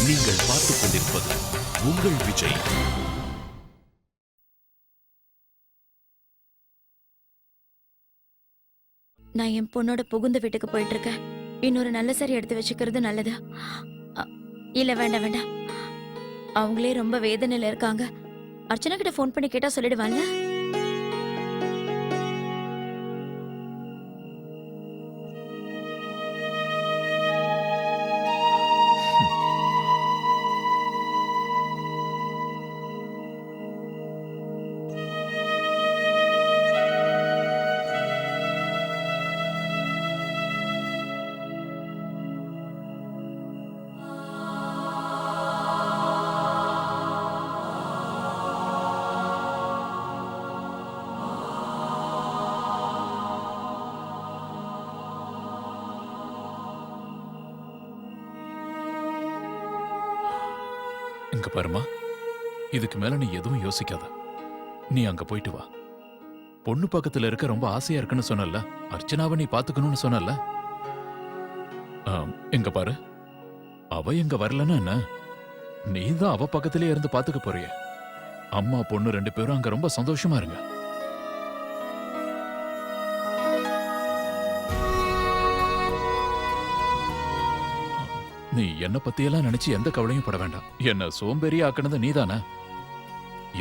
நீங்கள் பார்த்துக் கொண்டிருப்பது உங்கள் விஜய். நான் என் பொண்ணோட புகுந்த வீட்டுக்கு போயிட்டு இருக்கேன். இன்னொரு நல்ல சரி எடுத்து வச்சுக்கிறது நல்லது. இல்ல வேண்டாம் வேண்டாம், அவங்களே ரொம்ப வேதனையில இருக்காங்க. அர்ச்சனா கிட்ட ஃபோன் பண்ணி கேட்டா சொல்லிடுவான்ல. இங்க பாருமா, இதுக்கு மேல நீ எதுவும் யோசிக்காத. நீ அங்க போயிட்டு வா. பொண்ணு பக்கத்துல இருக்க ரொம்ப ஆசையா இருக்குன்னு சொன்னல, அர்ச்சனாவை நீ பாத்துக்கணும்னு சொன்னல. எங்க பாரு, அவ எங்க வரலன்னா என்ன, நீதான் அவ பக்கத்திலே இருந்து பாத்துக்க போறிய. அம்மா பொண்ணு 2 பேரும் அங்க ரொம்ப சந்தோஷமா இருங்க. நீ என்ன பத்தியெல்லாம் நினைச்சு எந்த கவலையும் பட வேண்டாம். என்ன சோம்பேறியா ஆக்கினது நீதானே.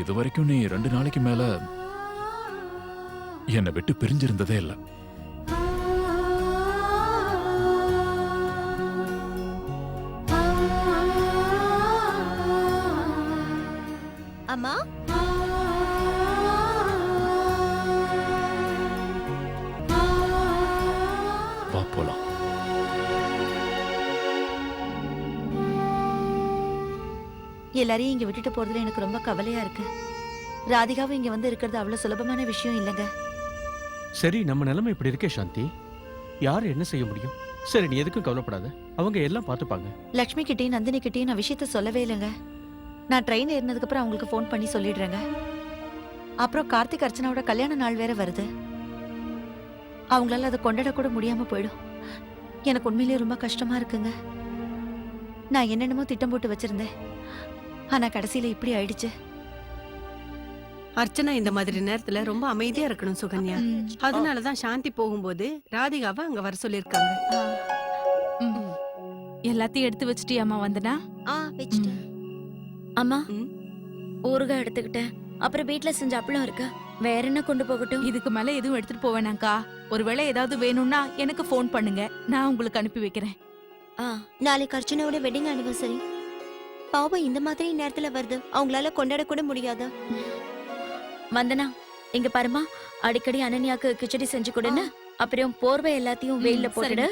இதுவரைக்கும் நீ 2 நாளைக்கு மேல என்னை விட்டு பிரிஞ்சிருந்ததே இல்ல. அம்மா, வா போலாம். எல்லாரையும் இங்க விட்டுட்டு போறதுல எனக்கு ரொம்ப கவலையா இருக்கு. ராதிகாவும் இங்க வந்து இருக்கிறது அவ்வளவு சுலபமான விஷயம் இல்லைங்க. சரி, நம்ம நிலைமை இப்படி இருக்கே சாந்தி, யார் என்ன செய்ய முடியும்? சரி, நீ எதுக்கும் கவலைப்படாத, அவங்க எல்லாம் பார்த்துப்பாங்க. லக்ஷ்மி கிட்டயும் நந்தினி கிட்டயும் நான் விஷயத்த சொல்லவே இல்லைங்க. நான் ட்ரெயின் ஏறினதுக்கு அப்புறம் அவங்களுக்கு ஃபோன் பண்ணி சொல்லிடுறேங்க. அப்புறம் கார்த்திக் அர்ச்சனாவோட கல்யாண நாள் வேற வருது. அவங்களால அதை கொண்டாட கூட முடியாம போயிடும். எனக்கு உண்மையிலேயே ரொம்ப கஷ்டமா இருக்குங்க. நான் என்னென்னமோ திட்டம் போட்டு வச்சிருந்தேன், ஆனா கடைசியில இப்படி ஆயிடுச்சு. அர்ச்சனா இந்த மாதிரி நேரத்துல ரொம்ப அமைதியா இருக்கணும் சுகன்யா. அதனாலதான் சாந்தி போகும்போது ராதிகாவை அங்க வர சொல்லிருக்காங்க. எல்லாத்தையும் எடுத்து வச்சிட்டியாமா வந்தனா? அம்மா, ஊறுகாய் எடுத்துக்கிட்டேன். அப்புறம் வீட்ல செஞ்ச அப்பளம் இருக்கு. வேற என்ன கொண்டு போகட்டும்? இதுக்கு மேல எதுவும் எடுத்துட்டு போவேனாக்கா. ஒருவேளை ஏதாவது வேணும்னா எனக்கு ஃபோன் பண்ணுங்க, நான் உங்களுக்கு அனுப்பி வைக்கிறேன். நாளைக்கு அர்ச்சனாவோட வெட்டிங் ஆனிவர்சரி. பாவம் இந்த மாதிரி நேரத்துல வருது, அவங்களால கொண்டாட கூட முடியாது. வந்தனா, இங்க பாருமா, அடிக்கடி அனன்யாக்கு கிச்சடி செஞ்சு கொடுன்னு. அப்புறம் போர்வை எல்லாத்தையும் வெயில்ல போட்டுடு.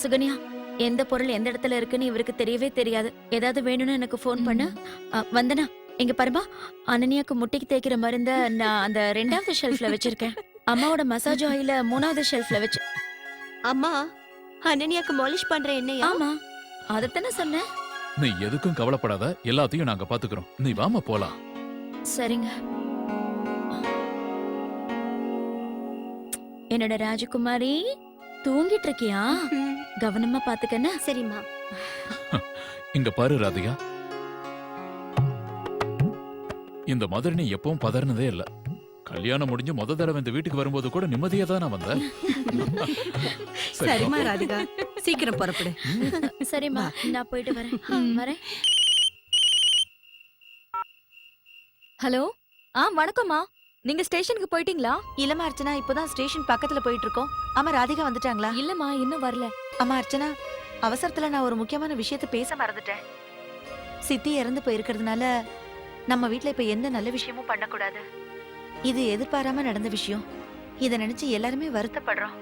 சுகன்யா, எந்த பொருள் எந்த இடத்துல இருக்குன்னு இவருக்கு தெரியவே தெரியாது. ஏதாவது வேணும்னு எனக்கு ஃபோன் பண்ணு. வந்தனா, இங்க பாருமா, அனன்யாக்கு முட்டிக்கு தேய்க்கிற மருந்த நான் அந்த 2வது ஷெல்ஃப்ல வச்சிருக்கேன். அம்மாவோட மசாஜ் ஆயில 3வது ஷெல்ஃப்ல வச்சு. அம்மா, அனன்யாக்கு மாலிஷ் பண்ற எண்ணெயா? ஆமா, அதத்தானே சொன்னேன். நீ எதுக்கும் கவலைப்படாத, எல்லாத்தையும் நாங்க பாத்துக்கிறோம். நீ வாமா போலாம். சரிங்க. என்னோட ராஜகுமாரி, தூங்கிட்டு இருக்கியா? கவனமா பாத்துக்கன்னா. சரிம்மா. இங்க பாரு ராதிகா, இந்த மாதிரி நீ எப்பவும் பதறினதே இல்ல. கல்யாணம் முடிஞ்சு முத தடவை இந்த வீட்டுக்கு வரும்போது கூட நிம்மதியா தான் நான் வந்தேன். சரிம்மா ராதிகா, சீக்கிரம் புறப்படு. சரிம்மா, நான் போயிட்டு வரேன். வரேன். ஹலோ, வணக்கம்மா. நீங்க ஸ்டேஷனுக்கு போயிட்டீங்களா? இல்லம்மா அர்ச்சனா, இப்பதான் ஸ்டேஷன் பக்கத்துல போயிட்டு இருக்கோம். அம்மா ராதிகா வந்துட்டாங்களா? இல்லம்மா, இன்னும் வரல. அம்மா அர்ச்சனா, அவசரத்துல நான் ஒரு முக்கியமான விஷயத்தை பேச மறந்துட்டேன். சித்தி இறந்து போயிருக்கிறதுனால நம்ம வீட்ல இப்ப எந்த நல்ல விஷயமும் பண்ணக்கூடாது. இது எதிர்பாராம நடந்த விஷயம். இத நினைச்சு எல்லாருமே வருத்தப்படுறோம்.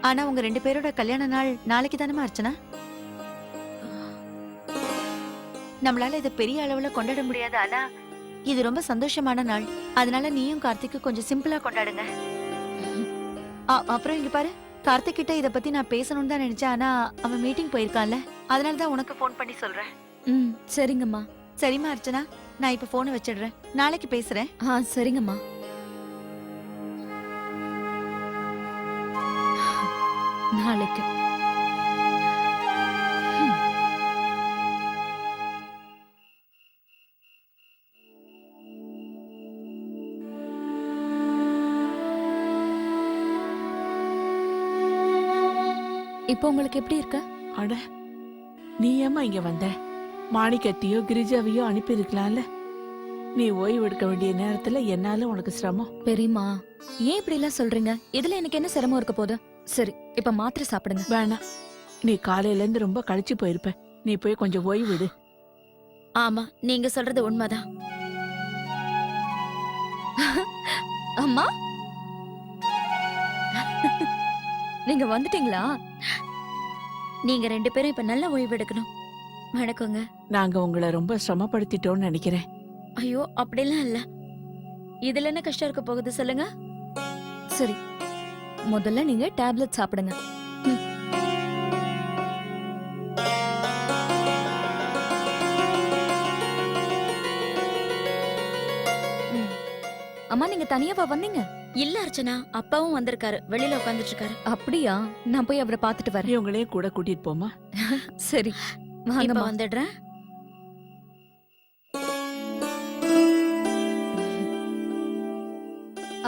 ஆனா உங்க 2 பேரோட கல்யாண நாள் நாளைக்கு தானே அர்ச்சனா? நம்மளால இத பெரிய அளவுல கொண்டாட முடியாது, ஆனா இது ரொம்ப சந்தோஷமான நாள். அதனால நீயும் கார்த்திக்கு கொஞ்சம் சிம்பிளா கொண்டாடுங்க. அப்புறம் இங்க பாரு, கார்த்திக் கிட்ட இத பத்தி நான் பேசணும்னு தான் நினைச்சேன், ஆனா அவன் மீட்டிங் போயிருக்கான்ல, அதனால தான் உனக்கு ஃபோன் பண்ணி சொல்றேன். சரிங்கம்மா. சரிம்மா அர்ச்சனா, நான் இப்ப போனை வச்சிடுறேன். நாளைக்கு பேசுறேன். சரிங்கம்மா. நாளைக்கு இப்போ உங்களுக்கு எப்படி இருக்கு? அட நீ ஏம்மா இங்க வந்த? மாணிக்கத்தையோ கிரிஜாவையோ அனுப்பியிருக்கலாம்ல. நீ ஓய்வு எடுக்க வேண்டிய நேரத்துல என்னால உனக்கு சிரமம். பெரியம்மா, ஏன் இப்படி எல்லாம் சொல்றீங்க? இதுல எனக்கு என்ன சிரமம் இருக்க போகுது? சரி, இப்ப மாத்திரை சாப்பிடுங்க. வேணாம், நீ காலையில இருந்து ரொம்ப கழிச்சு போயிருப்ப. நீ போய் கொஞ்சம் ஓய்வு எடு. ஆமா, நீங்க சொல்றது உண்மைதான். அம்மா, நீங்க வந்துட்டீங்களா? நீங்க 2 பேரும் இப்ப நல்ல ஓய்வு எடுக்கணும். வணக்கங்க. நாங்க உங்களை ரொம்ப சிரமப்படுத்திட்டோம்னு நினைக்கிறேன். ஐயோ, அப்படிலாம் இல்ல. இதுல என்ன கஷ்டம் இருக்க போகுது சொல்லுங்க. சரி, முதல்ல நீங்க டேப்லெட் சாப்பிடுங்க. அம்மா, நீங்க தனியாவா வந்தீங்க? இல்ல அர்ச்சனா, அப்பாவும் வந்திருக்காரு. வெளியில உட்கார்ந்துட்டு இருக்காரு. அப்படியா? நான் போய் அவரை பார்த்துட்டு வரேன். இவங்களே கூட கூட்டிட்டு போமா. சரி, இப்ப வாங்கம்மா. வந்துடுறேன்.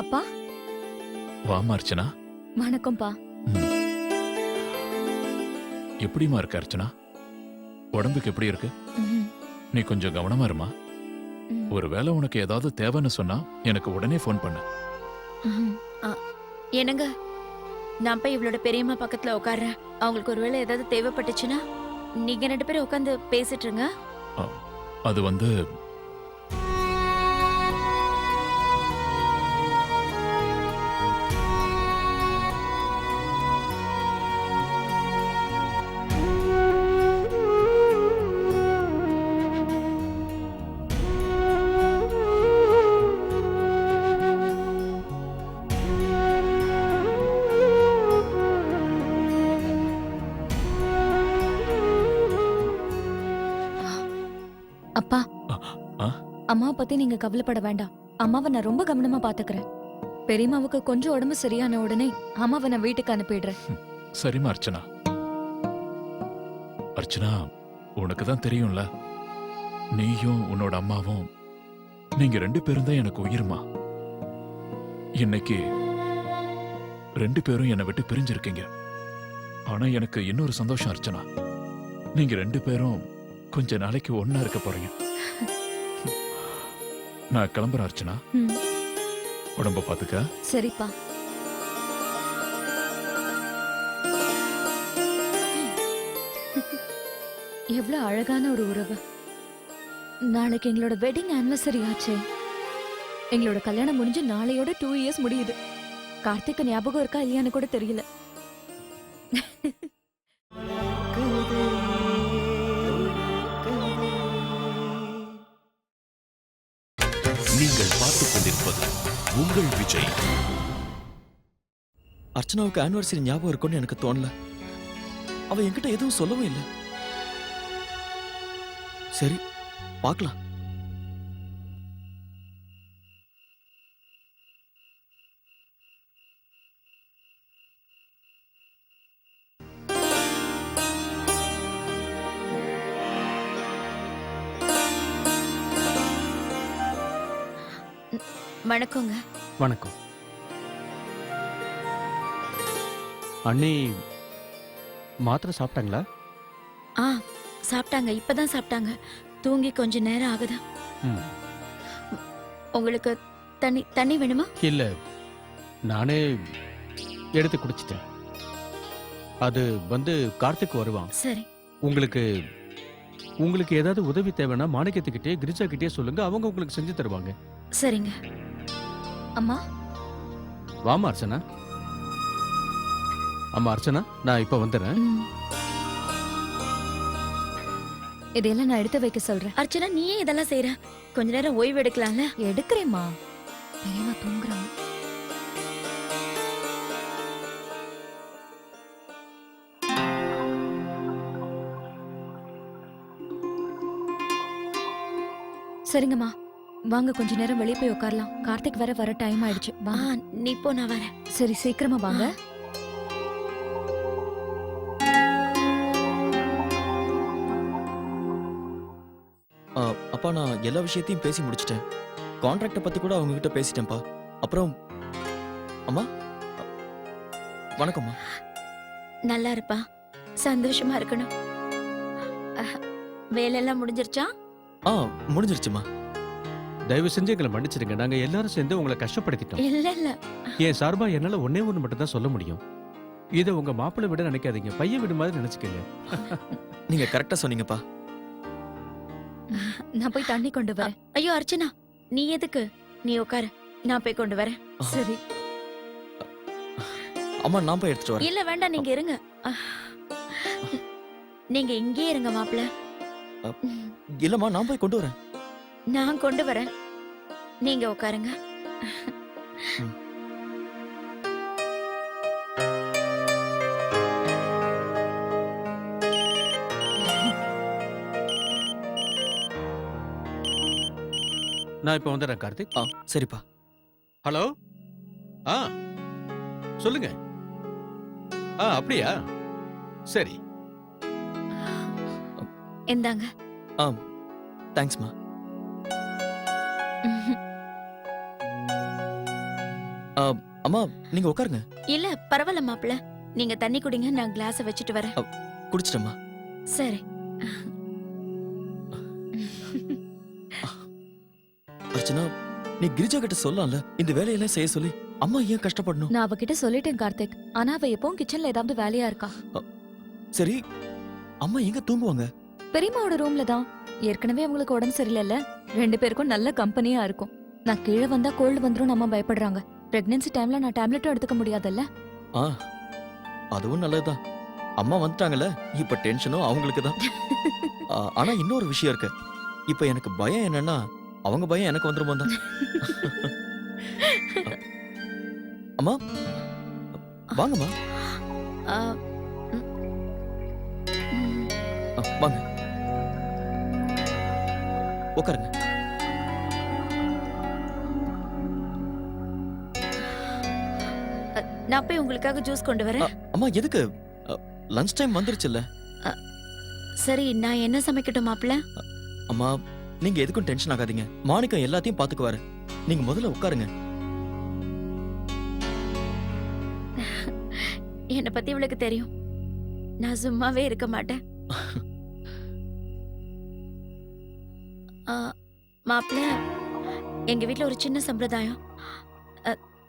அப்பா, வாமா அர்ச்சனா. வணக்கம்ப்பா. எப்படிமா இருக்க அர்ச்சனா? உடம்புக்கு எப்படி இருக்கு? ம்ஹும். நீ கொஞ்சம் கவனமா இருமா. ம். ஒருவேளை உனக்கு ஏதாவது தேவைன்னு சொன்னா எனக்கு உடனே ஃபோன் பண்ணு. ம்ஹும். என்னங்க, நான் போய் இவளோட பெரியம்மா பக்கத்துல உட்கார்றேன். அவங்களுக்கு ஒருவேளை ஏதாவது தேவைப்பட்டுச்சுன்னா நீங்க 2 பேரும் உட்காந்து பேசிட்டு இருங்க. அது வந்து அப்பா, ஆ? அம்மாவை பத்தி நீங்க கவலைப்பட வேண்டாம். அம்மாவை நான் ரொம்ப கவனமா பாத்துக்கிறேன். பெரியம்மாவுக்கு கொஞ்சம் உடம்பு சரியான உடனே அம்மாவை நான் வீட்டுக்கு அனுப்பிடுறேன். சரிம்மா அர்ச்சனா. அர்ச்சனா, உனக்கு தான் தெரியும்ல, நீயும் உன்னோட அம்மாவும் நீங்க 2 பேரும் தான் எனக்கு உயிர்மா. இன்னைக்கு 2 பேரும் என்னை விட்டு பிரிஞ்சிருக்கீங்க. ஆனா எனக்கு இன்னொரு சந்தோஷம் அர்ச்சனா. நீங்க 2 பேரும் கொஞ்ச நாளைக்கு ஒண்ணா இருக்க போறீங்க. நான் கிளம்புறேன் அர்ச்சனா. ம். உடம்ப பாத்துக்க. சரிப்பா. எவ்வளவு அழகான ஒரு உறவு. நாளைக்கு எங்களோட வெட்டிங் ஆனிவர்சரி ஆச்சே. எங்களோட கல்யாணம் முடிஞ்சு நாளையோட 2 இயர்ஸ் முடியுது. கார்த்திக் ஞாபகம் இருக்கா இல்லையான்னு கூட தெரியல. நீங்கள் பார்த்துக் கொண்டிருப்பது உங்கள் விஜய். அர்ச்சனாவுக்கு ஆனிவர்சரி ஞாபகம் இருக்கும்னு எனக்கு தோணல. அவ என்கிட்ட எதுவும் சொல்லவும் இல்லை. சரி, பார்க்கலாம். வணக்கங்க. வணக்கம். அண்ணி மாத்திரை சாப்பிட்டாங்களா? ஆ, சாப்பிட்டாங்க. இப்பதான் சாப்பிட்டாங்க. தூங்கி கொஞ்ச நேரம் ஆகுதா. ம். உங்களுக்கு தண்ணி வேணுமா? இல்ல, நானே எடுத்து குடிச்சிட்டேன். அது வந்து கார்த்திக் வருவான். சரி. உங்களுக்கு ஏதாவது உதவி தேவைன்னா மாணிக்கத்துக்கிட்டே கிரிஜா கிட்டே சொல்லுங்க, அவங்க உங்களுக்கு செஞ்சு தருவாங்க. சரிங்க. அம்மா, வாமா அர்ச்சனா. அம்மா அர்ச்சனா, நான் இப்ப வந்துடுறேன். ம். இதையெல்லாம் நான் எடுத்து வைக்க சொல்றேன். அர்ச்சனா, நீ ஏன் இதெல்லாம் செய்யற? கொஞ்ச நேரம் ஓய்வு எடுக்கலாம்ல. எடுக்கிறேம்மா. பெரியம்மா தூங்குறாங்க. சரிங்கம்மா, வாங்க கொஞ்ச நேரம் வெளியே போய் உட்காரலாம். கார்த்திக் வர டைம் ஆயிடுச்சு. ஆ, வாங்க. நீ போ, நான் வரேன். சரி, சீக்கிரமா வாங்க. அப்பா, நான் எல்லா விஷயத்தையும் பேசி முடிச்சிட்டேன். கான்ட்ராக்ட பத்தி கூட அவங்க கிட்ட பேசிட்டேன்ப்பா. அப்புறம் அம்மா, வணக்கம்மா. நல்லா இருப்பா. சந்தோஷமா இருக்கணும். வேலையெல்லாம் முடிஞ்சிருச்சா? ஆ முடிஞ்சிருச்சுமா. தயவு செஞ்சு எங்களை மன்னிச்சிடுங்க. நாங்க எல்லாரும் சேர்ந்து உங்களை கஷ்டப்படுத்திட்டோம். இல்ல இல்ல, என் சார்பா என்னால ஒண்ணே ஒண்ணு மட்டும் தான் சொல்ல முடியும். இதை உங்க மாப்பிள்ளை விட நினைக்காதீங்க, பையன் விடு மாதிரி நினைச்சுக்கங்க. நீங்க கரெக்டா சொன்னீங்கப்பா. நான் போய் தண்ணி கொண்டு வரேன். ஐயோ அர்ச்சனா, நீ எதுக்கு? நீ உட்காரு, நான் போய் கொண்டு வரேன். சரி. அம்மா நான் போய் எடுத்துட்டு வரேன். இல்ல வேண்டாம், நீங்க இருங்க. நீங்க இங்கே இருங்க மாப்பிள்ள. இல்லம்மா நான் போய் கொண்டு வரேன். நான் கொண்டு வரேன், நீங்க உட்காருங்க. நான் இப்ப வந்துடுறேன் கார்த்திக். ஆ சரிப்பா. ஹலோ. ஆ சொல்லுங்க. அப்படியா? சரி. இந்தாங்க. தேங்க்ஸ்மா. அம்மா நீங்க உட்காருங்க. இல்ல பரவாயில்ல மாப்பிள்ள, நீங்க தண்ணி குடிங்க, நான் கிளாஸ வச்சுட்டு வரேன். குடிச்சிட்டம்மா. சரி. அர்ச்சனா நீ கிரிஜா கிட்ட சொல்லலாம்ல இந்த வேலையெல்லாம் செய்ய சொல்லி. அம்மா ஏன் கஷ்டப்படணும்? நான் அவகிட்ட சொல்லிட்டேன் கார்த்திக். ஆனா அவ எப்பவும் கிச்சன்ல ஏதாவது வேலையா இருக்கா. சரி அம்மா எங்க தூங்குவாங்க? பெரியம்மாவோட ரூம்ல தான். ஏற்கனவே அவங்களுக்கு உடம்பு சரியில்லைல்ல, 2 பேருக்கும் நல்ல கம்பெனியா இருக்கும். நான் கீழே வந்தா கோல்டு வந்துரும் நம்ம பயப்படுறாங்க. பிரெக்னன்சி டைம்ல நான் டேப்லெட்டும் எடுத்துக்க முடியாதுல்ல. ஆ அதுவும் நல்லதுதான். அம்மா வந்துட்டாங்கல்ல, இப்ப டென்ஷனும் அவங்களுக்கு தான். ஆனா இன்னொரு விஷயம் இருக்கு. இப்ப எனக்கு பயம் என்னன்னா அவங்க பயம் எனக்கு வந்துருமோ தான். அம்மா வாங்கம்மா. ஆ, ம், வாங்க உட்காருங்க. நான் போய் உங்களுக்காக ஜூஸ் கொண்டு வரேன். அம்மா எதுக்கு? லஞ்ச் டைம் வந்துருச்சுல்ல. சரி, நான் என்ன சமைக்கட்டும் மாப்பிள்ள? அம்மா நீங்க எதுக்கும் டென்ஷன் ஆகாதீங்க. மாணிக்கம் எல்லாத்தையும் பாத்துக்குவாரு. நீங்க முதல்ல உட்காருங்க. என்னை பத்தி இவளுக்கு தெரியும், நான் சும்மாவே இருக்க மாட்டேன். மாப்பிள்ள, எங்க வீட்ல ஒரு சின்ன சம்பிரதாயம்.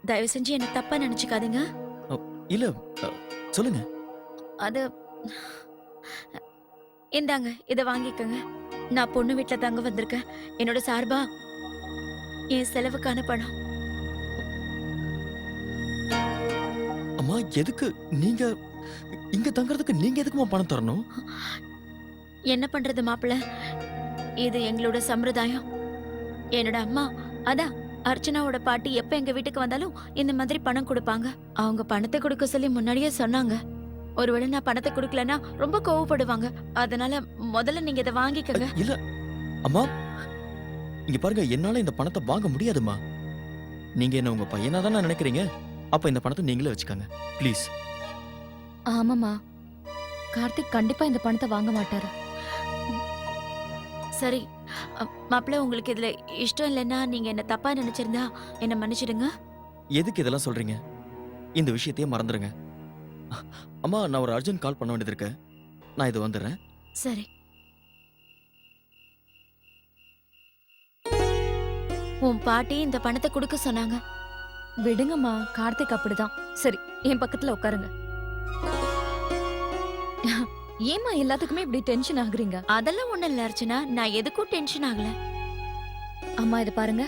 தயவு செஞ்சு என்ன தப்பா நினைச்சுக்காதீங்க. இல்ல சொல்லுங்க. அது இந்தாங்க, இத வாங்கிக்கங்க. நான் பொண்ணு வீட்ல தங்க வந்திருக்கேன். என்னோட சார்பா என் செலவுக்கான பணம். அம்மா எதுக்கு நீங்க இங்க தங்கறதுக்கு நீங்க எதுக்குமா பணம் தரணும்? என்ன பண்றது மாப்பிள்ள, இது எங்களோட சம்பிரதாயம். என்னோட அம்மா, அதான் அர்ச்சனாவோட பாட்டி, எப்ப எங்க வீட்டுக்கு வந்தாலும் இந்த மாதிரி பணம் கொடுப்பாங்க. அவங்க பணத்தை கொடுக்க சொல்லி முன்னாடியே சொன்னாங்க. ஒருவேளை நான் பணத்தை கொடுக்கலன்னா ரொம்ப கோவப்படுவாங்க. அதனால முதல்ல நீங்க இதை வாங்கிக்கங்க. இல்ல அம்மா இங்க பாருங்க, என்னால இந்த பணத்தை வாங்க முடியாதுமா. நீங்க என்ன உங்க பையனா தானே நினைக்கிறீங்க. அப்ப இந்த பணத்தை நீங்களே வச்சுக்கோங்க ப்ளீஸ். ஆமாமா, கார்த்திக் கண்டிப்பா இந்த பணத்தை வாங்க மாட்டாரு. சரி மாப்பிள்ள, உங்களுக்கு இதுல இஷ்டம் இல்லைன்னா நீங்க என்ன தப்பா நினைச்சிருந்தா என்ன மன்னிச்சிடுங்க. எதுக்கு இதெல்லாம் சொல்றீங்க? இந்த விஷயத்தையே மறந்துருங்க. அம்மா நான் ஒரு அர்ஜென்ட் கால் பண்ண வேண்டியது இருக்கு. நான் இது வந்துடுறேன். சரி. உன் பாட்டி இந்த பணத்தை கொடுக்க சொன்னாங்க. விடுங்கம்மா, கார்த்திக் அப்படிதான். சரி, என் பக்கத்துல உட்காருங்க. ஏமா எல்லாத்துக்குமே இப்படி டென்ஷன் ஆகுறீங்க? அதெல்லாம் ஒண்ணும் இல்ல அர்ச்சனா, நான் எதுக்கும் டென்ஷன் ஆகல. அம்மா இத பாருங்க,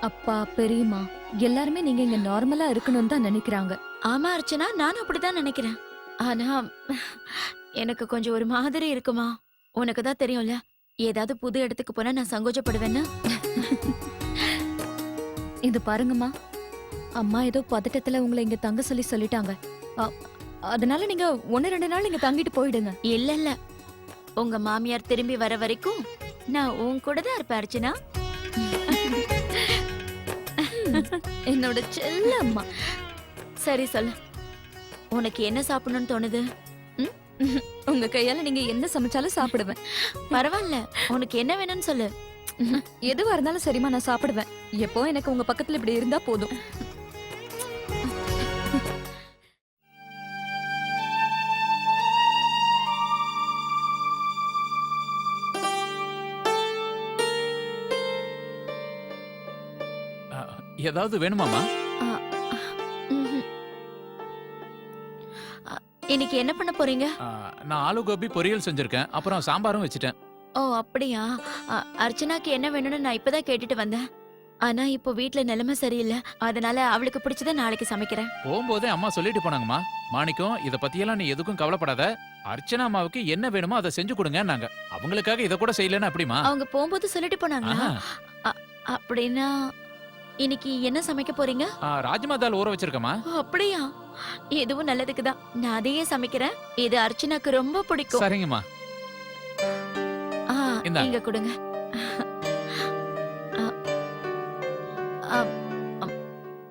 அப்பா பெரியம்மா எல்லாருமே நீங்க இங்க நார்மலா இருக்கணும்னு தான் நினைக்கிறாங்க. ஆமா அர்ச்சனா, நானும் அப்படிதான் நினைக்கிறேன். ஆனா எனக்கு கொஞ்சம் ஒரு மாதிரி இருக்குமா. உனக்கு தான் தெரியும்ல, ஏதாவது புது இடத்துக்கு போனா நான் சங்கோஜப்படுவேன்னு. இது பாருங்கம்மா, அம்மா ஏதோ பதட்டத்துல உங்களை இங்க தங்க சொல்லி சொல்லிட்டாங்க. அதனால நீங்க 1-2 நாள் இங்க தங்கிட்டு போயிடுங்க. இல்ல இல்ல, உங்க மாமியார் திரும்பி வர வரைக்கும் நான் உன் கூட தான் இருப்பேன் அர்ச்சனா. என்னோட செல்ல அம்மா. சரி சொல்லு, உனக்கு என்ன சாப்பிடணும்னு தோணுது? உங்க கையால நீங்க என்ன சமைச்சாலும் சாப்பிடுவேன். பரவாயில்ல, உனக்கு என்ன வேணும்னு சொல்லு. எதுவா இருந்தாலும் சரிம்மா, நான் சாப்பிடுவேன். எப்போ எனக்கு உங்க பக்கத்துல இப்படி இருந்தா போதும். ஏதாவது வேணுமாமா? ம்ஹும். அ, இன்னைக்கு என்ன பண்ண போறீங்க? நான் ஆலு கோபி பொரியல் செஞ்சிருக்கேன். அப்புறம் சாம்பாரும் வச்சுட்டேன். ஓ அப்படியா? அர்ச்சனாக்கு என்ன வேணும்னு நான் இப்பதான் கேட்டுட்டு வந்தேன். ஆனா இப்போ வீட்ல நிலைமை சரியில்லை, அதனால அவளுக்கு பிடிச்சத நாளைக்கு சமைக்கிறேன். போகும்போதே அம்மா சொல்லிட்டு போனாங்கம்மா, மாணிக்கம் இத பத்தியெல்லாம் நீ எதுக்கும் கவலைப்படாத. அர்ச்சனா அம்மாவுக்கு என்ன வேணுமோ அதை செஞ்சு கொடுங்கன்னாங்க. அவங்களுக்காக இத கூட செய்யலன்னா அப்படிமா? அவங்க போகும்போது சொல்லிட்டு போனாங்களா? ஆஹா. அப்படின்னா இன்னைக்கு என்ன சமைக்க போறீங்க? ராஜ்மா தால் ஊற வச்சிருக்கமா. ஓ, அப்படியா? எதுவும் நல்லதுக்கு தான், நான் அதையே சமைக்கிறேன். இது அர்ச்சனாக்கு ரொம்ப பிடிக்கும். சரிங்கம்மா. இந்தா. நீங்க கொடுங்க.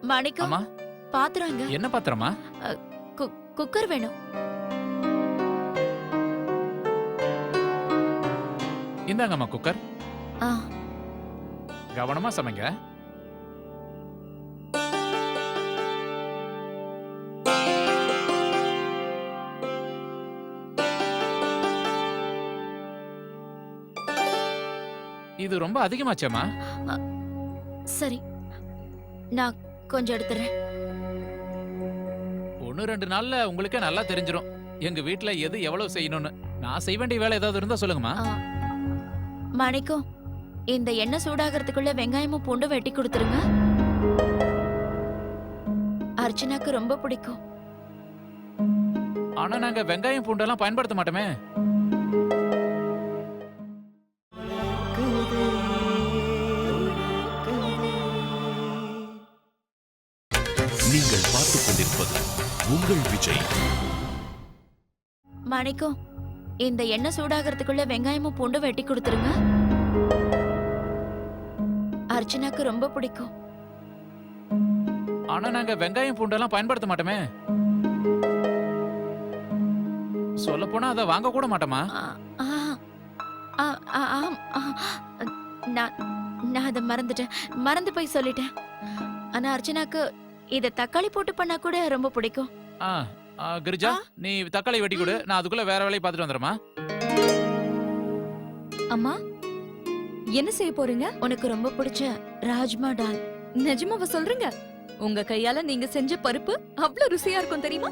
மாணிக்கம், அம்மா, பாத்திரம் எங்க? என்ன பாத்திரமா? குக்கர் வேணும். இந்தாங்கம்மா குக்கர். ஆ, கவனமா சமைங்க. இது ரொம்ப அதிகமாச்சேம்மா. சரி, நான் கொஞ்சம் எடுத்துறேன். 1-2 நாள்ல உங்களுக்கே நல்லா தெரிஞ்சிரும் எங்க வீட்ல எது எவ்வளவு செய்யணும்னு. நான் செய்ய வேண்டிய வேலை ஏதாவது இருந்தா சொல்லுங்கம்மா. மாணிக்கம், இந்த எண்ணெய் சூடாகிறதுக்குள்ள வெங்காயமும் பூண்டும் வெட்டி கொடுத்துருங்க. அர்ச்சனாக்கு ரொம்ப பிடிக்கும். ஆனா நாங்க வெங்காயம் பூண்டெல்லாம் பயன்படுத்த மாட்டோமே. நீங்கள் பார்த்துக் கொண்டிருப்பது உங்கள் விஜய். மாணிக்கம், இந்த எண்ணெய் சூடாகிறதுக்குள்ள வெங்காயமும் பூண்டும் வெட்டி கொடுத்துருங்க. அர்ச்சனாக்கு ரொம்ப பிடிக்கும். ஆனா நாங்க வெங்காயம் பூண்டெல்லாம் பயன்படுத்த மாட்டோமே. சொல்ல போனா அதை வாங்க கூட மாட்டோமா. நான் அதை மறந்துட்டேன், மறந்து போய் சொல்லிட்டேன். ஆனா அர்ச்சனாக்கு இத தக்காளி போட்டு பண்ணா கூட ரொம்ப பிடிக்கும். கிரிஜா, நீ தக்காளி வெட்டி கொடு, நான் அதுக்குள்ள வேற வேலையை பார்த்துட்டு வந்துடுறேம்மா. அம்மா, என்ன செய்ய போறீங்க? உனக்கு ரொம்ப பிடிச்ச ராஜ்மா டால். நிஜமாவா சொல்றீங்க? உங்க கையால நீங்க செஞ்ச பருப்பு அவ்வளவு ருசியா இருக்கும் தெரியுமா?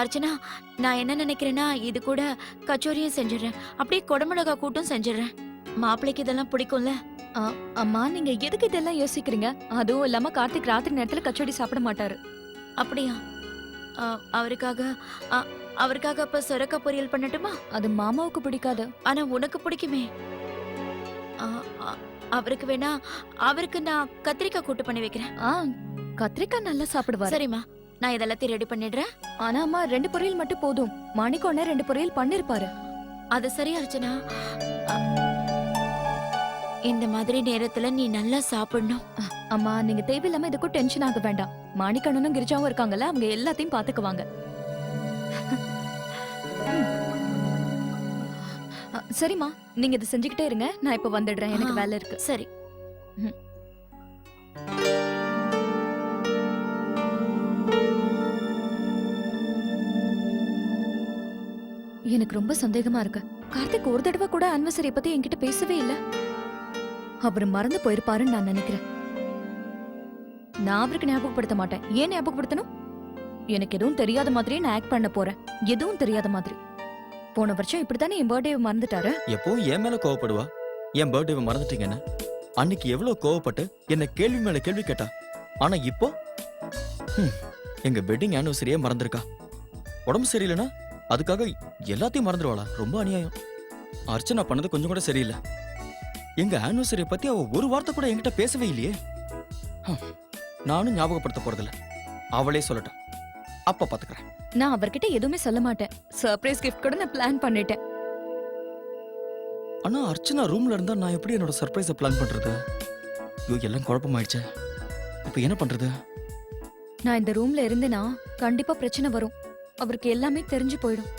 அர்ச்சனா, நான் என்ன நினைக்கிறேன்னா இது கூட கச்சோரியும் செஞ்சிடறேன், அப்படியே குடமிளகா கூட்டும் செஞ்சிடறேன். மாப்பிள்ளைக்கு இதெல்லாம் பிடிக்கும்ல. அம்மா, நீங்க எதுக்கு இதெல்லாம் யோசிக்கிறீங்க? அதுவும் இல்லாம கார்த்திக் ராத்திரி நேரத்துல கச்சோடி சாப்பிட மாட்டாரு. அப்படியா? அவருக்காக அப்ப சொரக்காய் பொரியல் பண்ணட்டுமா? அது மாமாவுக்கு பிடிக்காது. ஆனா உனக்கு பிடிக்குமே. அவருக்கு வேணா, அவருக்கு நான் கத்திரிக்காய் கூட்டு பண்ணி வைக்கிறேன். கத்திரிக்காய் நல்லா சாப்பிடுவாரு. சரிம்மா, நான் இதெல்லாத்தையும் ரெடி பண்ணிடுறேன். ஆனா அம்மா, 2 பொரியல் மட்டும் போதும். மாணிக்கொண்ணே 2 பொரியல் பண்ணிருப்பாரு. அது சரி அர்ச்சனா, இந்த மாதிரி நேரத்துல நீ நல்லா சாப்பிடணும். அம்மா, நீங்க தேவையில்லாம இதுக்கும் டென்ஷன் ஆக வேண்டாம். மாணிக்கண்ணனும் கிரிஜாவும் இருக்காங்கல்ல, அவங்க எல்லாத்தையும் பாத்துக்குவாங்க. சரிம்மா, நீங்க இதை செஞ்சுக்கிட்டே இருங்க, நான் இப்ப வந்துடுறேன், எனக்கு வேலை இருக்கு. சரி. எனக்கு ரொம்ப சந்தேகமா இருக்கு. கார்த்திக் ஒரு தடவை கூட அனிவர்சரி பத்தி என்கிட்ட பேசவே இல்ல. அவர் மறந்து போயிருப்பாருன்னு நான் நினைக்கிறேன். நான் அவருக்கு ஞாபகப்படுத்த மாட்டேன். ஏன் ஞாபகப்படுத்தணும்? எனக்கு எதுவும் தெரியாத மாதிரியே நான் ஆக்ட் பண்ண போறேன். எதுவும் தெரியாத மாதிரி. போன வருஷம் இப்படித்தானே என் பர்த்டே மறந்துட்டாரு. எப்போ என் மேல கோவப்படுவா? என் பர்த்டே மறந்துட்டீங்கன்னு அன்னைக்கு எவ்வளவு கோவப்பட்டு என்ன கேள்வி மேல கேள்வி கேட்டா. ஆனா இப்போ எங்க வெட்டிங் ஆனிவர்சரியே மறந்துருக்கா. உடம்பு சரியில்லைன்னா அதுக்காக எல்லாத்தையும் மறந்துடுவாளா? ரொம்ப அநியாயம். அர்ச்சனா பண்ணது கொஞ்சம் கூட சரியில்லை. எங்க ஆனிவர்சரியை பத்தி அவ ஒரு வார்த்தை கூட என்கிட்ட பேசவே இல்லையே. நானும் ஞாபகப்படுத்த போறதில்ல, அவளே சொல்லட்டும், அப்ப பாத்துக்கிறேன். நான் அவர்கிட்ட எதுவுமே சொல்ல மாட்டேன். சர்ப்ரைஸ் கிஃப்ட் கூட நான் பிளான் பண்ணிட்டேன். ஆனா அர்ச்சனா ரூம்ல இருந்தா நான் எப்படி என்னோட சர்ப்ரைஸை பிளான் பண்றது? ஐயோ, எல்லாம் குழப்பமாயிடுச்சு. இப்ப என்ன பண்றது? நான் இந்த ரூம்ல இருந்தேனா கண்டிப்பா பிரச்சனை வரும். அவருக்கு எல்லாமே தெரிஞ்சு போயிடும்.